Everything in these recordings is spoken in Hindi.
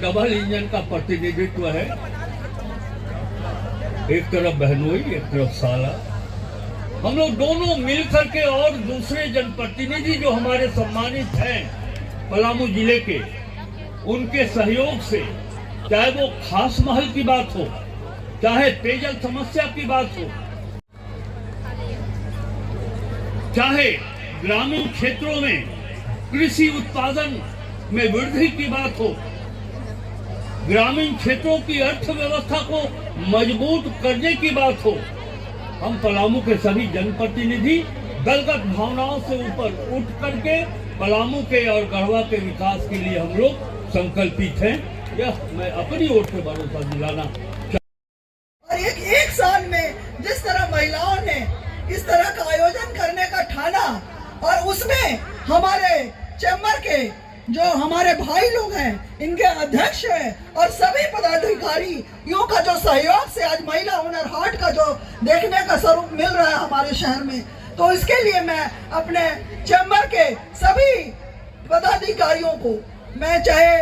डबल इंजन का प्रतिनिधित्व है। एक तरफ बहनोई, एक तरफ साला। हम लोग दोनों मिलकर के और दूसरे जनप्रतिनिधि जो हमारे सम्मानित हैं पलामू जिले के, उनके सहयोग से, चाहे वो खास महल की बात हो, चाहे पेयजल समस्या की बात हो, चाहे ग्रामीण क्षेत्रों में कृषि उत्पादन में वृद्धि की बात हो, ग्रामीण क्षेत्रों की अर्थव्यवस्था को मजबूत करने की बात हो, हम पलामू के सभी जनप्रतिनिधि दलगत भावनाओं से ऊपर उठ करके पलामू के और गढ़वा के विकास के लिए हम लोग संकल्पित हैं। यह मैं अपनी ओर से भरोसा दिलाना। और एक साल में जिस तरह महिलाओं ने इस तरह का आयोजन करने का ठाना, और उसमें हमारे चैम्बर के जो हमारे भाई लोग हैं, इनके अध्यक्ष हैं और सभी पदाधिकारियों का जो सहयोग से आज महिला हुनर हाट का जो देखने का स्वरूप मिल रहा है हमारे शहर में, तो इसके लिए मैं अपने चैम्बर के सभी पदाधिकारियों को, मैं चाहे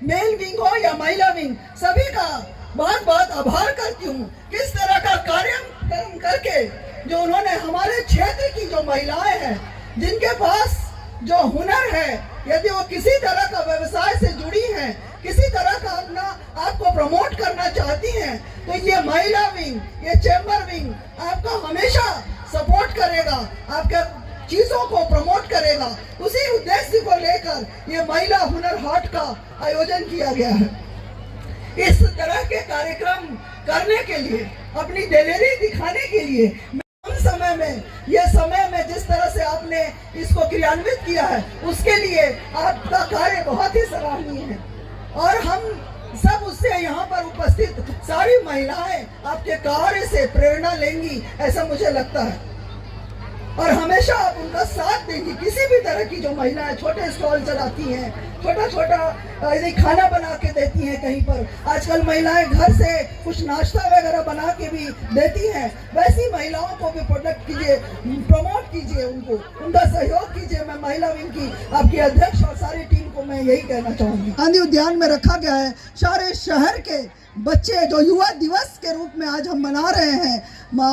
मेल विंग हो या महिला विंग, सभी का बहुत बहुत आभार करती हूँ। किस तरह का कार्यक्रम करके जो उन्होंने हमारे क्षेत्र की जो महिलाएं हैं, जिनके पास जो हुनर है, यदि वो किसी तरह का व्यवसाय से जुड़ी हैं, किसी तरह का अपना आपको प्रमोट करना चाहती हैं, तो ये महिला विंग, ये चैम्बर विंग आपका हमेशा सपोर्ट करेगा, आपके चीजों को प्रमोट करेगा। उसी उद्देश्य को लेकर ये महिला हुनर हाट का आयोजन किया गया है। इस तरह के कार्यक्रम करने के लिए, अपनी दिलेरी दिखाने के लिए समय में, यह समय में जिस तरह से आपने इसको क्रियान्वित किया है, उसके लिए आपका कार्य बहुत ही सराहनीय है। और हम सब उससे यहाँ पर उपस्थित सारी महिलाएं आपके कार्य से प्रेरणा लेंगी, ऐसा मुझे लगता है। और हमेशा आप उनका साथ देंगी। किसी भी तरह की जो महिलाएं छोटे स्टॉल चलाती हैं, छोटा खाना बना के देती हैं, कहीं पर आजकल महिलाएं घर से कुछ नाश्ता वगैरह बना के भी देती हैं, वैसी महिलाओं को भी प्रोडक्ट कीजिए, प्रमोट कीजिए, उनका सहयोग कीजिए। मैं महिला विंग की आपकी अध्यक्ष और सारी टीम को मैं यही कहना चाहूंगी। गांधी उद्यान में रखा गया है, सारे शहर के बच्चे जो युवा दिवस के रूप में आज हम मना रहे हैं,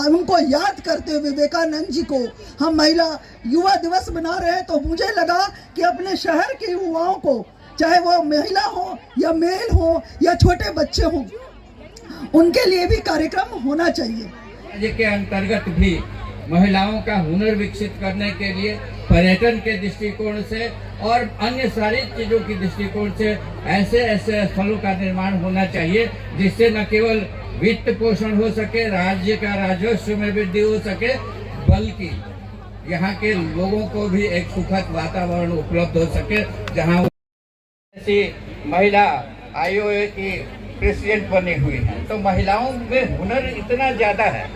उनको याद करते हुए विवेकानंद जी को हम महिला युवा दिवस मना रहे हैं। तो मुझे लगा कि अपने शहर के युवाओं को, चाहे वो महिला हो या मेल हो या छोटे बच्चे हो, उनके लिए भी कार्यक्रम होना चाहिए। राज्य के अंतर्गत भी महिलाओं का हुनर विकसित करने के लिए पर्यटन के दृष्टिकोण से और अन्य सारी चीजों की दृष्टिकोण से ऐसे स्थलों का निर्माण होना चाहिए, जिससे न केवल वित्त पोषण हो सके, राज्य का राजस्व में वृद्धि हो सके, बल्कि यहाँ के लोगों को भी एक सुखद वातावरण उपलब्ध हो सके। जहाँ ऐसी महिला आईओए की प्रेसिडेंट बनी हुई है, तो महिलाओं में हुनर इतना ज्यादा है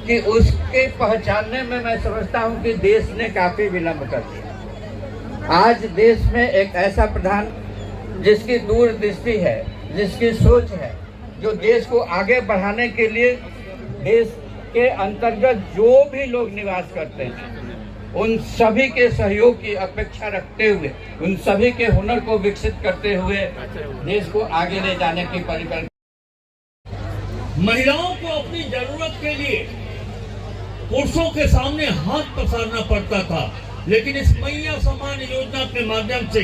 कि उसके पहचानने में मैं समझता हूँ कि देश ने काफी विलंब कर दिया। आज देश में एक ऐसा प्रधान जिसकी दूरदृष्टि है, जिसकी सोच है, जो देश को आगे बढ़ाने के लिए देश के अंतर्गत जो भी लोग निवास करते हैं, उन सभी के सहयोग की अपेक्षा रखते हुए, उन सभी के हुनर को विकसित करते हुए देश को आगे ले जाने की परिकल्पना। महिलाओं को अपनी जरूरत के लिए पुरुषों के सामने हाथ पसारना पड़ता था, लेकिन इस मैया सम्मान योजना के माध्यम से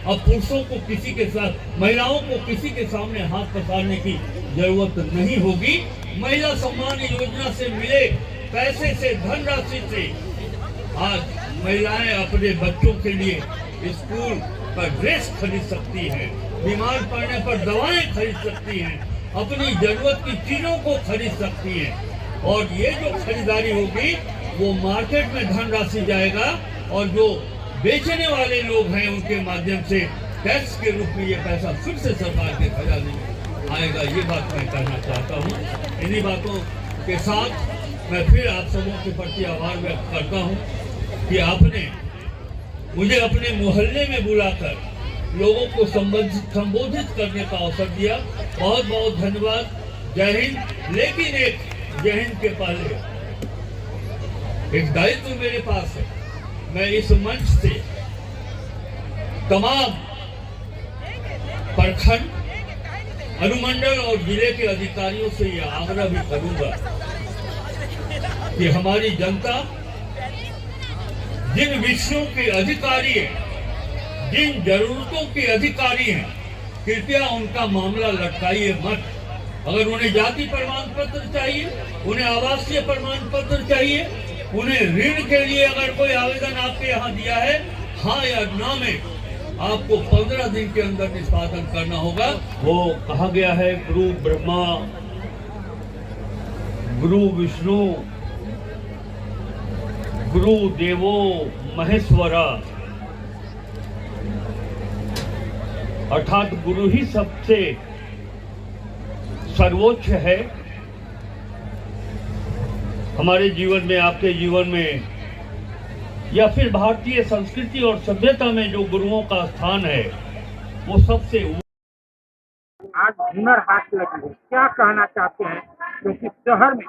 अब पुरुषों को किसी के साथ, महिलाओं को किसी के सामने हाथ पसारने की जरूरत नहीं होगी। महिला सम्मान योजना से मिले पैसे से, धनराशि से आज महिलाएं अपने बच्चों के लिए स्कूल का ड्रेस खरीद सकती हैं, बीमार पड़ने पर दवाएं खरीद सकती हैं, अपनी जरूरत की चीजों को खरीद सकती हैं। और ये जो खरीदारी होगी वो मार्केट में धनराशि जाएगा और जो बेचने वाले लोग हैं उनके माध्यम से टैक्स के रूप में ये पैसा फिर से सरकार के खजाने में आएगा। ये बात मैं कहना चाहता हूँ। इन्हीं बातों के साथ मैं फिर आप सबों के प्रति आभार व्यक्त करता हूँ कि आपने मुझे अपने मोहल्ले में बुलाकर लोगों को संबोधित करने का अवसर दिया। बहुत बहुत धन्यवाद। जय हिंद। लेकिन एक जय हिंद के पहले एक दायित्व मेरे पास है। मैं इस मंच से तमाम प्रखंड, अनुमंडल और जिले के अधिकारियों से यह आग्रह भी करूंगा कि हमारी जनता जिन विषयों के अधिकारी हैं, जिन जरूरतों के अधिकारी हैं, कृपया उनका मामला लटकाइए मत। अगर उन्हें जाति प्रमाण पत्र चाहिए, उन्हें आवासीय प्रमाण पत्र चाहिए, उन्हें ऋण के लिए अगर कोई आवेदन आपके यहाँ दिया है, हाँ या ना में आपको 15 दिन के अंदर निष्पादन करना होगा। वो कहा गया है गुरु ब्रह्मा, गुरु विष्णु, गुरु देवो महेश्वरा, अर्थात गुरु ही सबसे सर्वोच्च है। हमारे जीवन में, आपके जीवन में या फिर भारतीय संस्कृति और सभ्यता में जो गुरुओं का स्थान है वो सबसे। आज हुनर हाट लगी है, क्या कहना चाहते हैं? क्योंकि शहर में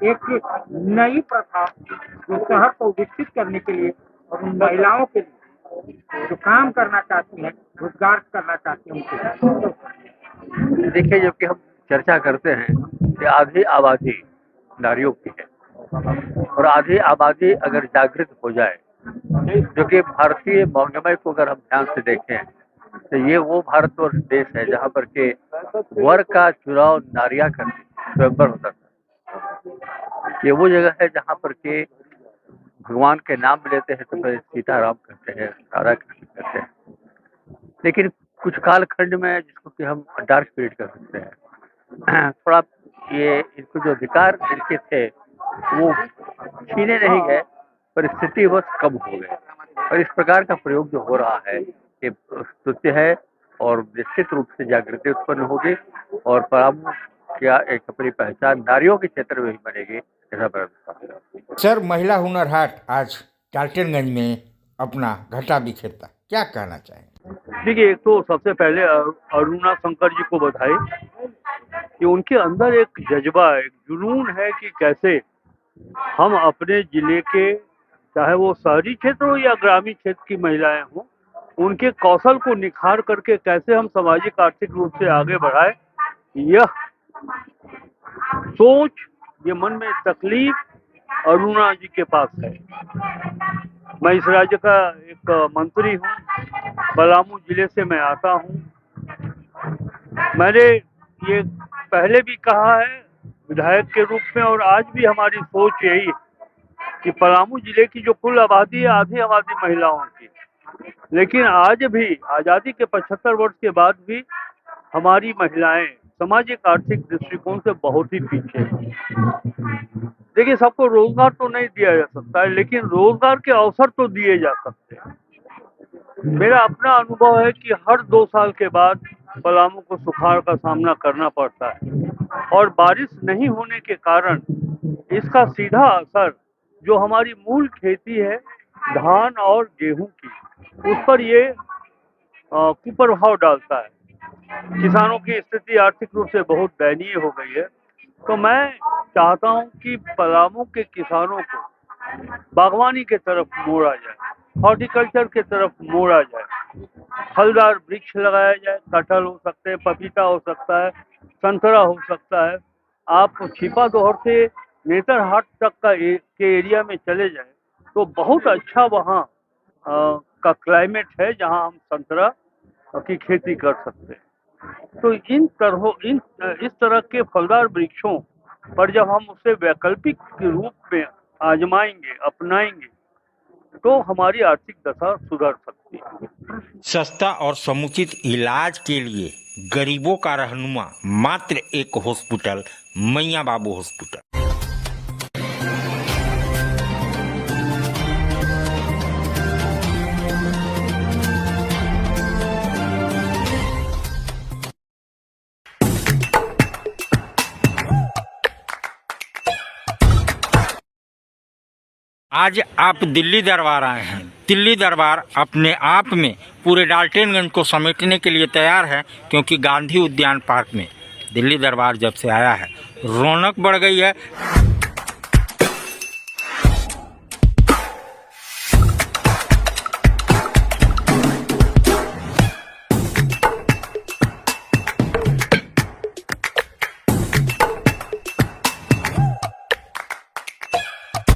एक नई प्रथा जो शहर को विकसित करने के लिए और उन महिलाओं के लिए जो काम करना चाहती हैं, रोजगार करना चाहती हैं उनके। देखिए, जबकि हम चर्चा करते हैं कि आधी आबादी नारियों की है और आधी आबादी अगर जागृत हो जाए, जो कि भारतीय मौगमय को अगर हम ध्यान से देखें तो ये वो भारतवर्ष देश है जहाँ पर के वर का चुनाव नारियां करती, स्वयंवर होता था। ये वो जगह है जहाँ पर के भगवान के नाम लेते हैं तो फिर सीताराम कहते हैं, राधा कृष्ण कहते हैं। लेकिन कुछ कालखंड में, जिसको कि हम डार्क पीरियड कर सकते हैं, थोड़ा ये इनको जो अधिकार इनके थे वो छीने नहीं गए, परिस्थिति बस कम हो गए। और इस प्रकार का प्रयोग जो हो रहा है ये स्तुत्य है और निश्चित रूप से जागृति उत्पन्न होगी और परामर्श क्या एक अपनी पहचान नारियों के क्षेत्र में ही बनेगी, ऐसा प्रयास। सर, महिला हुनर हाट आज डाल्टनगंज में अपना घटा बिखेरता, क्या कहना चाहेंगे? देखिए, एक तो सबसे पहले अरुणा शंकर जी को बधाई कि उनके अंदर एक जज्बा, एक जुनून है कि कैसे हम अपने जिले के, चाहे वो शहरी क्षेत्र हो या ग्रामीण क्षेत्र की महिलाएं हों, उनके कौशल को निखार करके कैसे हम सामाजिक आर्थिक रूप से आगे बढ़ाए। यह सोच, ये मन में तकलीफ अरुणा जी के पास है। मैं इस राज्य का एक मंत्री हूँ, पलामू जिले से मैं आता हूँ। मैंने ये पहले भी कहा है विधायक के रूप में और आज भी हमारी सोच यही है कि पलामू जिले की जो कुल आबादी है, आधी आबादी महिलाओं की, लेकिन आज भी आज़ादी के 75 वर्ष के बाद भी हमारी महिलाएं सामाजिक आर्थिक दृष्टिकोण से बहुत ही पीछे हैं। देखिए, सबको रोजगार तो नहीं दिया जा सकता है, लेकिन रोजगार के अवसर तो दिए जा सकते हैं। मेरा अपना अनुभव है कि हर 2 साल के बाद पलामू को सुखाड़ का सामना करना पड़ता है और बारिश नहीं होने के कारण इसका सीधा असर जो हमारी मूल खेती है धान और गेहूं की, उस पर ये कुप्रभाव डालता है। किसानों की स्थिति आर्थिक रूप से बहुत दयनीय हो गई है। तो मैं चाहता हूं कि पलामू के किसानों को बागवानी के तरफ मोड़ा जाए, हॉर्टिकल्चर के तरफ मोड़ा जाए, फलदार वृक्ष लगाया जाए, कटहल हो सकते हैं, पपीता हो सकता है, संतरा हो सकता है। आप छिपा दोहर से नेतरहाट तक के एरिया में चले जाएं तो बहुत अच्छा वहाँ का क्लाइमेट है जहाँ हम संतरा की खेती कर सकते हैं। तो इस तरह के फलदार वृक्षों पर जब हम उसे वैकल्पिक के रूप में आजमाएंगे, अपनाएंगे, तो हमारी आर्थिक दशा सुधर सकती है। सस्ता और समुचित इलाज के लिए गरीबों का रहनुमा मात्र एक हॉस्पिटल, मैया बाबू हॉस्पिटल। आज आप दिल्ली दरबार आए हैं। दिल्ली दरबार अपने आप में पूरे डाल्टनगंज को समेटने के लिए तैयार है, क्योंकि गांधी उद्यान पार्क में दिल्ली दरबार जब से आया है रौनक बढ़ गई है।